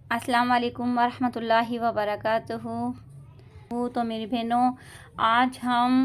अस्सलाम वालेकुम वरहमतुल्लाहि वबरकातुहू। तो मेरी बहनों, आज हम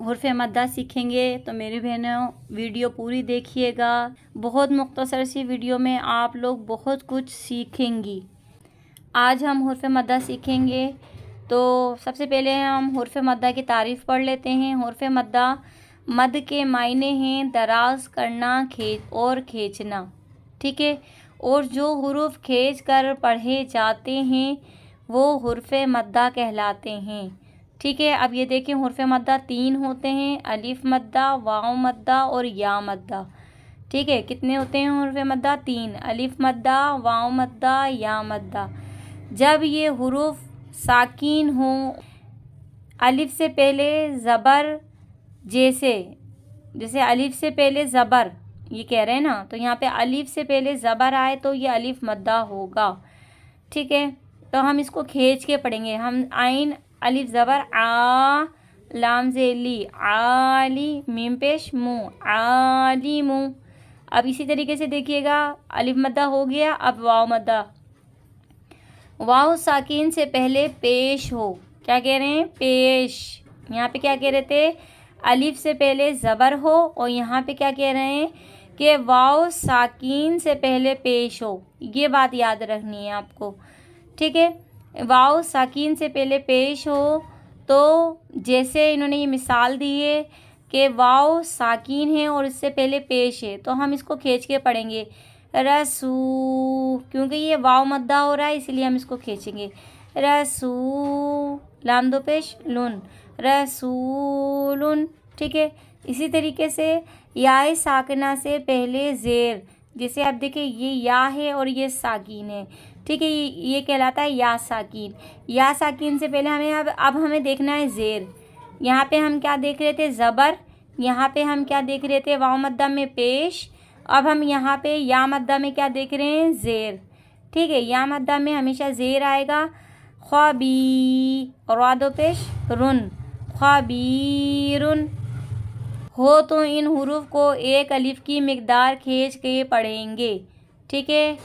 हुर्फ़े मद्दा सीखेंगे। तो मेरी बहनों, वीडियो पूरी देखिएगा। बहुत मुख्तसर सी वीडियो में आप लोग बहुत कुछ सीखेंगी। आज हम हुर्फ़े मद्दा सीखेंगे। तो सबसे पहले हम हुर्फ़े मद्दा की तारीफ़ पढ़ लेते हैं। हुर्फ़े मद्दा, मद के मायने हैं दराज करना, खींचना, ठीक है। और जो हुरूफ खींच कर पढ़े जाते हैं वो हुर्फ़े मद्दा कहलाते हैं, ठीक है। अब ये देखें, हुर्फ़े मद्दा 3 होते हैं, अलिफ मद्दा, वाव मद्दा और या मद्दा, ठीक है। कितने होते हैं हुर्फ़े मद्दा? 3, अलिफ मद्दा, वाव मद्दा, या मद्दा। जब ये हुरूफ साकिन हो, अलिफ से पहले ज़बर, जैसे अलिफ से पहले ज़बर, ये कह रहे हैं ना, तो यहाँ पे अलिफ से पहले ज़बर आए तो ये अलिफ मद्दा होगा, ठीक है। तो हम इसको खींच के पढ़ेंगे। हम आइन, अलिफ ज़बर आ, लाम ज़ेली आली, मीम पेश मु, आलिमु। अब इसी तरीके से देखिएगा, अलिफ मद्दा हो गया। अब वाव मद्दा, वाव साकिन से पहले पेश हो। क्या कह रहे हैं? पेश। यहाँ पे क्या कह रहे थे? अलिफ से पहले ज़बर हो, और यहाँ पे क्या कह रहे हैं कि वाव साकिन से पहले पेश हो। ये बात याद रखनी है आपको, ठीक है। वाव साकिन से पहले पेश हो, तो जैसे इन्होंने ये मिसाल दी है कि वाव साकिन है और इससे पहले पेश है, तो हम इसको खींच के पढ़ेंगे रसू, क्योंकि ये वाव मद्दा हो रहा है इसलिए हम इसको खींचेंगे। रसू, लाम दो पेश लुन, रसूलुन, ठीक है। इसी तरीके से याए साकिना से पहले ज़ेर, जैसे आप देखिए ये या है और ये साकिन है, ठीक है। ये कहलाता है या साकिन। या साकिन से पहले हमें अब हमें देखना है ज़ेर। यहाँ पे हम क्या देख रहे थे? ज़बर। यहाँ पे हम क्या देख रहे थे? वाव मद्दा में पेश। अब हम यहाँ पे या मद्दा में क्या देख रहे हैं? ज़ेर, ठीक है। या मद्दा में हमेशा ज़ेर आएगा। ख्वाबी, रादो पेश रुन, ख्वाबीरुन हो, तो इन हुरूफ को एक अलिफ की मिकदार खींच के पढ़ेंगे, ठीक है।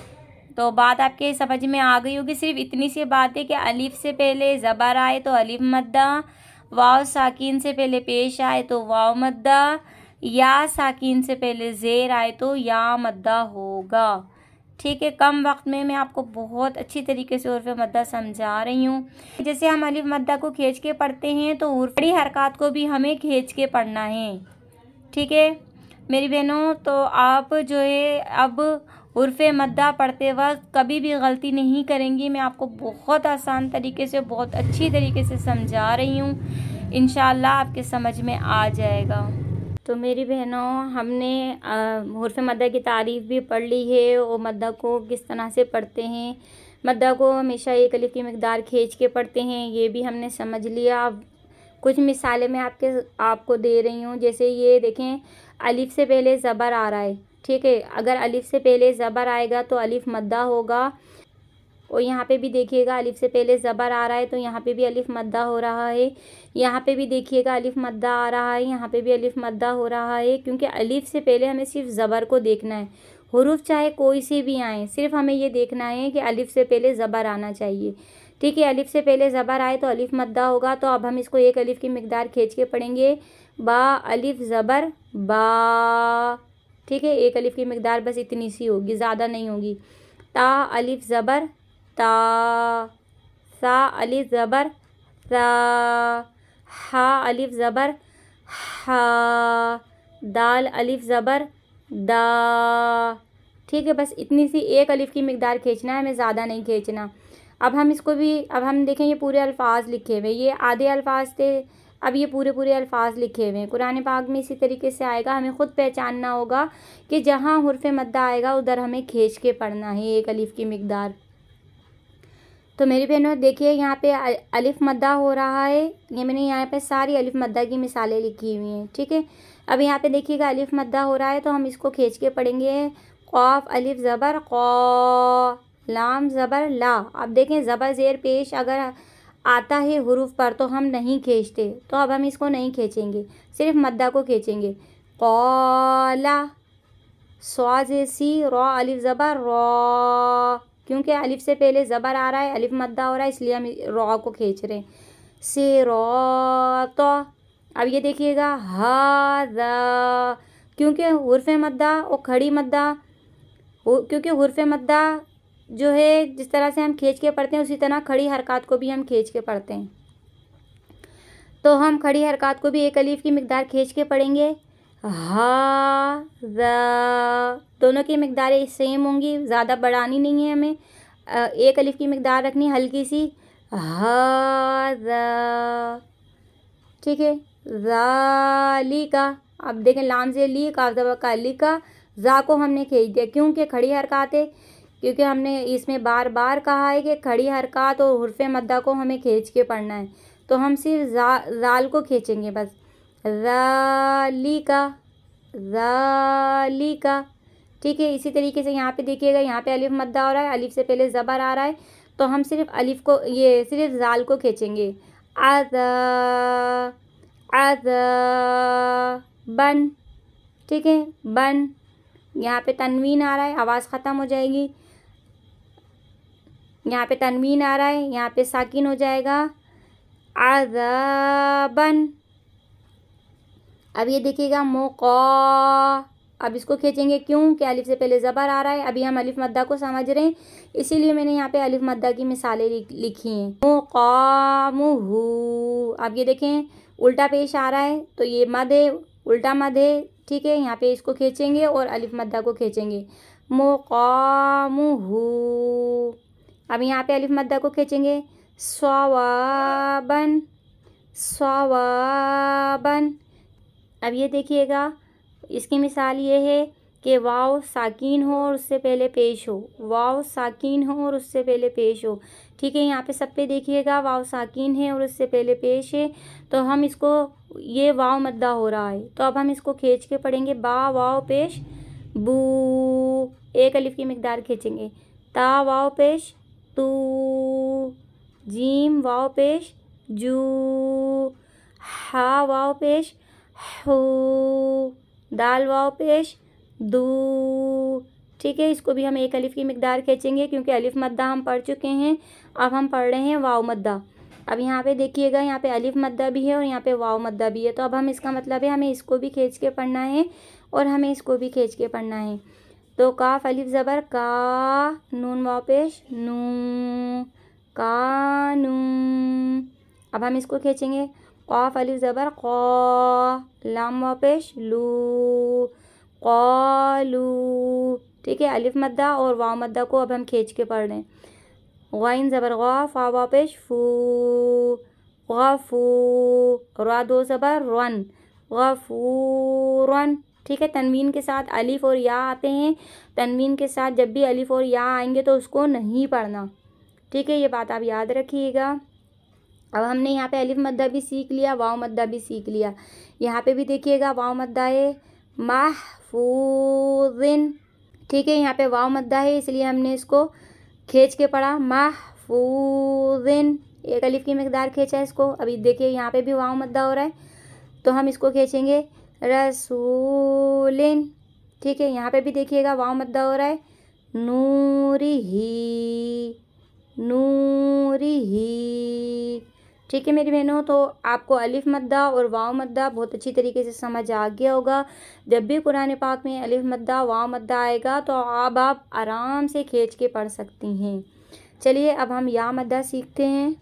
तो बात आपके समझ में आ गई होगी। सिर्फ इतनी सी बात है कि अलिफ से पहले ज़बर आए तो अलिफ मद्दा, वाव साकिन से पहले पेश आए तो वाव मद्दा, या साकिन से पहले ज़ेर आए तो या मद्दा होगा, ठीक है। कम वक्त में मैं आपको बहुत अच्छी तरीके से हुर्फ़े मद्दा समझा रही हूँ। जैसे हम अलिफ मद्दा को खींच के पढ़ते हैं, तो बड़ी हरकत को भी हमें खींच के पढ़ना है, ठीक है मेरी बहनों। तो आप जो है अब हुर्फ़े मद्दा पढ़ते वक्त कभी भी गलती नहीं करेंगी। मैं आपको बहुत आसान तरीके से, बहुत अच्छी तरीके से समझा रही हूँ। इंशाअल्लाह आपके समझ में आ जाएगा। तो मेरी बहनों, हमने हुर्फ़े मद्दा की तारीफ़ भी पढ़ ली है और मद्दा को किस तरह से पढ़ते हैं। मद्दा को हमेशा एक अलिफ की मिकदार खींच के पढ़ते हैं, ये भी हमने समझ लिया। अब कुछ मिसालें मैं आपको दे रही हूँ। जैसे ये देखें, अलिफ से पहले ज़बर आ रहा है, ठीक है। अगर अलिफ से पहले ज़बर आएगा तो अलिफ मद्दा होगा। और यहाँ पे भी देखिएगा, अलिफ से पहले ज़बर आ रहा है तो यहाँ पे भी अलिफ मद्दा हो रहा है। यहाँ पे भी देखिएगा अलिफ मद्दा आ रहा है, यहाँ पे भी अलिफ मद्दा हो रहा है, क्योंकि अलिफ से पहले हमें सिर्फ ज़बर को देखना है। हुरूफ चाहे कोई से भी आए, सिर्फ हमें ये देखना है कि अलिफ से पहले ज़बर आना चाहिए, ठीक है। अलिफ से पहले ज़बर आए तो अलिफ मद्दा होगा। तो अब हम इसको एक अलिफ की मिकदार खींच के पढ़ेंगे। बा, अलिफ ज़बर बा, ठीक है। एक अलिफ की मिकदार बस इतनी सी होगी, ज़्यादा नहीं होगी। ता, अलिफ ज़बर ता, सा, अलिफ ज़बर सा, हा, अलिफ ज़बर हा, दाल, अलिफ ज़बर दा, ठीक है। बस इतनी सी एक अलिफ की मिकदार खींचना है, हमें ज़्यादा नहीं खींचना। अब हम इसको भी, अब हम देखें, ये पूरे अल्फाज लिखे हुए, ये आधे अल्फाज थे, अब ये पूरे अल्फाज लिखे हुए हैं। कुरान पाक में इसी तरीके से आएगा। हमें ख़ुद पहचानना होगा कि जहाँ हुर्फ़े मद्दा आएगा उधर हमें खींच के पढ़ना है एक अलिफ की मिकदार। तो मेरी बहनों देखिए, यहाँ पे अलिफ मद्दा हो रहा है। ये मैंने यहाँ पे सारी अलिफ मद्दा की मिसालें लिखी हुई हैं, ठीक है। अब यहाँ पे देखिएगा अलिफ मद्दा हो रहा है तो हम इसको खींच के पढ़ेंगे। क़ाफ़, अलिफ ज़बर क़ा, लाम ज़बर ला। अब देखें, ज़बर ज़ेर पेश अगर आता है हुरूफ पर तो हम नहीं खींचते, तो अब हम इसको नहीं खींचेंगे, सिर्फ मद्दा को खींचेंगे। क़ाला, स्वाज़ सी, रॉ, अलिफ ज़बर रॉ, क्योंकि अलिफ से पहले ज़बर आ रहा है, अलिफ मद्दा हो रहा है, इसलिए हम रॉ को खींच रहे हैं। सिरात। अब ये देखिएगा हाज़ा, क्योंकि हुर्फ मद्दा और खड़ी मद्दा, क्योंकि हुर्फ मद्दा जो है जिस तरह से हम खींच के पढ़ते हैं उसी तरह खड़ी हरकत को भी हम खींच के पढ़ते हैं। तो हम खड़ी हरकत को भी एक अलीफ की मिकदार खींच के पढ़ेंगे। हा ज़ा, दोनों की मिकदारें सेम होंगी, ज़्यादा बढ़ानी नहीं है हमें, एक अलीफ की मिकदार रखनी हल्की सी। हा ज़ा, ठीक है। ज़ालिका, अब देखें लाम से ली काफ ज़बर का ली का, ज़ा को हमने खींच दिया क्योंकि खड़ी हरकत है, क्योंकि हमने इसमें बार बार कहा है कि खड़ी हरकत और हुर्फ मद्दा को हमें खींच के पढ़ना है, तो हम सिर्फ ज़ाल को खींचेंगे बस। ज़ालिका, ज़ालिका, ठीक है। इसी तरीके से यहाँ पे देखिएगा, यहाँ पे अलिफ मद्दा हो रहा है, अलिफ से पहले ज़बर आ रहा है, तो हम सिर्फ अलिफ को, ये सिर्फ ज़ाल को खींचेंगे। बन, ठीक है, बन। यहाँ पे तनवीन आ रहा है, आवाज़ ख़त्म हो जाएगी। यहाँ पे तनवीन आ रहा है, यहाँ पे साकिन हो जाएगा। आज़ाबन। अब ये देखिएगा मोक़ा, अब इसको खींचेंगे क्यों कि अलिफ से पहले ज़बर आ रहा है। अभी हम अलिफ मद्दा को समझ रहे हैं, इसीलिए मैंने यहाँ पे अलिफ मद्दा की मिसालें लिखी हैं। मुक़ामुहु, अब ये देखें उल्टा पेश आ रहा है, तो ये मद है, उल्टा मद है, ठीक है। यहाँ पे इसको खींचेंगे और अलिफ मद्दा को खींचेंगे। मुक़ामुहु, अब यहाँ पे अलिफ मद्दा को खींचेंगे। सवाबन, सवाबन। अब ये देखिएगा, इसकी मिसाल ये है कि वाव साकीन हो और उससे पहले पेश हो, वाव साकीन हो और उससे पहले पेश हो, ठीक है। यहाँ पे सब पे देखिएगा वाव साकीन है और उससे पहले पेश है, तो हम इसको, ये वाव मद्दा हो रहा है, तो अब हम इसको खींच के पढ़ेंगे। बा वाव पेश बू, एक अलिफ की मिकदार खींचेंगे। ता वाव पेश तू, जीम वाव पेश जू, हा वाव पेश हू, दाल वाव पेश दू, ठीक है। इसको भी हम एक अलिफ की मिकदार खींचेंगे क्योंकि अलिफ मद्दा हम पढ़ चुके हैं, अब हम पढ़ रहे हैं वाव मद्दा। अब यहाँ पे देखिएगा, यहाँ पे अलिफ मद्दा भी है और यहाँ पे वाव मद्दा भी है, तो अब हम इसका मतलब है हमें इसको भी खींच के पढ़ना है और हमें इसको भी खींच के पढ़ना है। तो काफ अलिफ ज़बर का, नून वाव पेश नू, कानू। अब हम इसको खींचेंगे। क़ाफ अलिफ ज़बर क़ा, लाम वाव पेश लू, क़ालू, ठीक है। अलिफ मद्दा और वाव मद्दा को अब हम खींच के पढ़ रहे हैं। ग़ाइन ज़बर ग़ा, फ़ा वाव पेश फ़ू, ग़फ़ू, रा दो ज़बर रन, ग़फ़ूरन, ठीक है। तनवीन के साथ अलिफ और या आते हैं, तनवीन के साथ जब भी अलिफ और या आएंगे तो उसको नहीं पढ़ना, ठीक है। ये बात आप याद रखिएगा। अब हमने यहाँ पे अलिफ मद्दा भी सीख लिया, वाव मद्दा भी सीख लिया। यहाँ पे भी देखिएगा वाव मद्दा है महफूज़िन, ठीक है। यहाँ पे वाव मद्दा है इसलिए हमने इसको खींच के पढ़ा महफूज़िन, एक अलिफ की मिकदार खींचा है इसको। अभी देखिए यहाँ पे भी वाव मद्दा हो रहा है, तो हम इसको खींचेंगे रसूलिन, ठीक है। यहाँ पे भी देखिएगा वाव मद्दा हो रहा है। नूरिही, नूरिही, ठीक है मेरी बहनों। तो आपको अलिफ मद्दा और वाव मद्दा बहुत अच्छी तरीके से समझ आ गया होगा। जब भी कुरान पाक में अलिफ मद्दा वाव मद्दा आएगा तो अब आप आराम से खींच के पढ़ सकती हैं। चलिए अब हम या मद्दा सीखते हैं।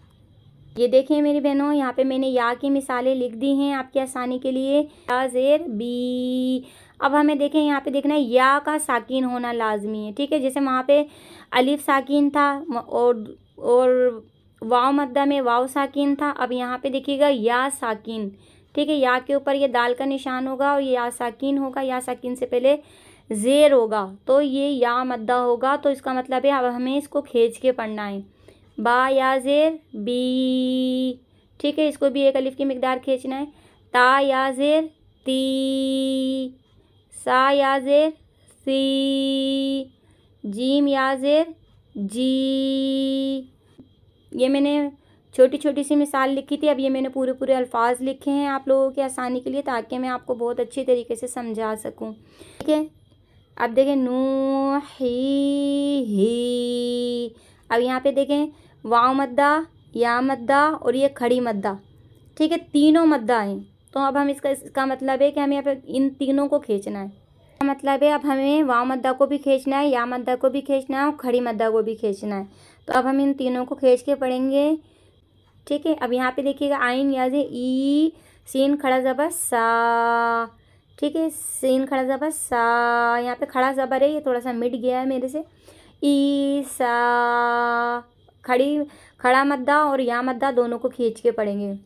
ये देखिए मेरी बहनों, यहाँ पे मैंने या की मिसालें लिख दी हैं आपकी आसानी के लिए। या ज़ेर बी, अब हमें देखें यहाँ पे देखना है या का साकिन होना लाजमी है, ठीक है। जैसे वहाँ पे अलिफ साकिन था और वाव मद्दा में वाव साकिन था, अब यहाँ पे देखिएगा या साकिन, ठीक है। या के ऊपर ये दाल का निशान होगा और ये या साकिन होगा, या साकिन से पहले ज़ेर होगा तो ये या मद्दा होगा, तो इसका मतलब है अब हमें इसको खींच के पढ़ना है। बा या ज़ेर बी, ठीक है। इसको भी एक अलिफ की मिकदार खींचना है। ता या ज़ेर ती, सा या ज़ेर सी, जीम या ज़ेर जी। ये मैंने छोटी छोटी सी मिसाल लिखी थी, अब ये मैंने पूरे पूरे अल्फाज लिखे हैं आप लोगों की आसानी के लिए, ताकि मैं आपको बहुत अच्छी तरीके से समझा सकूं, ठीक है। अब देखें नूही ही। अब यहाँ पे देखें वाव मद्दा, या मद्दा और ये खड़ी मद्दा, ठीक है, तीनों मद्दा हैं। तो अब हम इसका मतलब है कि हमें यहाँ पे इन तीनों को खींचना है। मतलब है अब हमें वाव मद्दा को भी खींचना है, या मद्दा को भी खींचना है और खड़ी मद्दा को भी खींचना है। तो अब हम इन तीनों को खींच के पढ़ेंगे, ठीक है। अब यहाँ पे देखिएगा आइन याजे ई, सीन खड़ा ज़बर सा, ठीक है, सीन खड़ा ज़बर सा। यहाँ पे खड़ा ज़बर है, ये थोड़ा सा मिट गया है मेरे से। ई सा, खड़ा मद्दा और या मद्दा दोनों को खींच के पढ़ेंगे।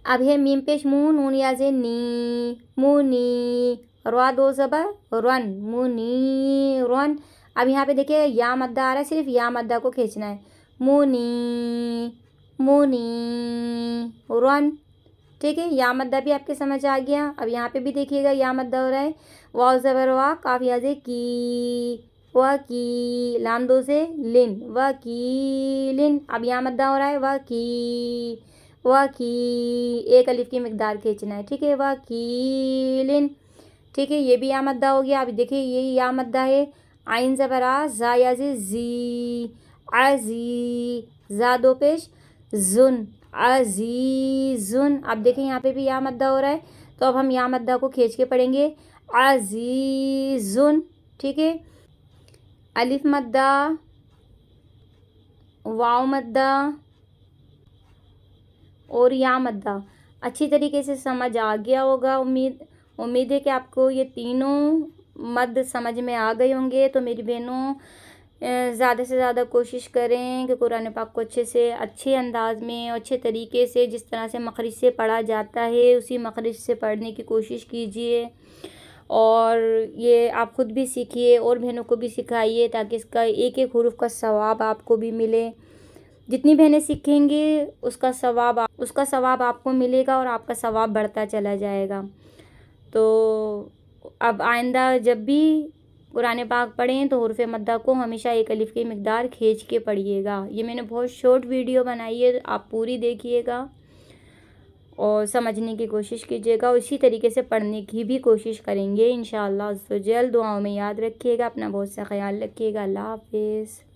अब है मीम पेश मुँह, नून याजे नी, मुनी, रवा दो ज़बर रन, मुनी रन। अब यहाँ पे देखिए या मद्दा आ रहा है, सिर्फ या मद्दा को खींचना है। मुनी, मुनी रन, ठीक है। या मद्दा भी आपके समझ आ गया। अब यहाँ पे भी देखिएगा या मद्दा हो रहा है। वाव ज़बर वा, काफ याजे की, व की, लाम दो से लिन, व की लिन। अब या मद्दा हो रहा है, व की, व की, एक अलिफ की मिकदार खींचना है, ठीक है, व की लिन, ठीक है। ये भी या मद्दा हो गया। अब देखिए ये या मद्दा है। आइन ज़बर आ, जा याजे जी, अजी, जा दो पेश जुन, अजीजुन। अब देखें यहाँ पे भी या मद्दा हो रहा है, तो अब हम या मद्दा को खींच के पढ़ेंगे, अजीजुन, ठीक है। अलिफ मद्दा, वाव मद्दा और या मद्दा अच्छी तरीके से समझ आ गया होगा। उम्मीद है कि आपको ये तीनों मद समझ में आ गए होंगे। तो मेरी बहनों ज़्यादा से ज़्यादा कोशिश करें कि कुरान पाक को अच्छे अंदाज में और अच्छे तरीके से, जिस तरह से मखरिज से पढ़ा जाता है उसी मखरिज से पढ़ने की कोशिश कीजिए। और ये आप ख़ुद भी सीखिए और बहनों को भी सिखाइए, ताकि इसका एक एक हुरूफ का सवाब आपको भी मिले। जितनी बहनें सीखेंगी उसका सवाब आपको मिलेगा और आपका सवाब बढ़ता चला जाएगा। तो अब आइंदा जब भी कुरान पाक पढ़ें तो हुरूफ मद्दा को हमेशा एक अलिफ की मिकदार खींच के पढ़िएगा। ये मैंने बहुत शॉर्ट वीडियो बनाई है, आप पूरी देखिएगा और समझने की कोशिश कीजिएगा और इसी तरीके से पढ़ने की भी कोशिश करेंगे इंशाअल्लाह। तो जल्द दुआओं में याद रखिएगा, अपना बहुत सा ख्याल रखिएगा। अल्लाह हाफिज़।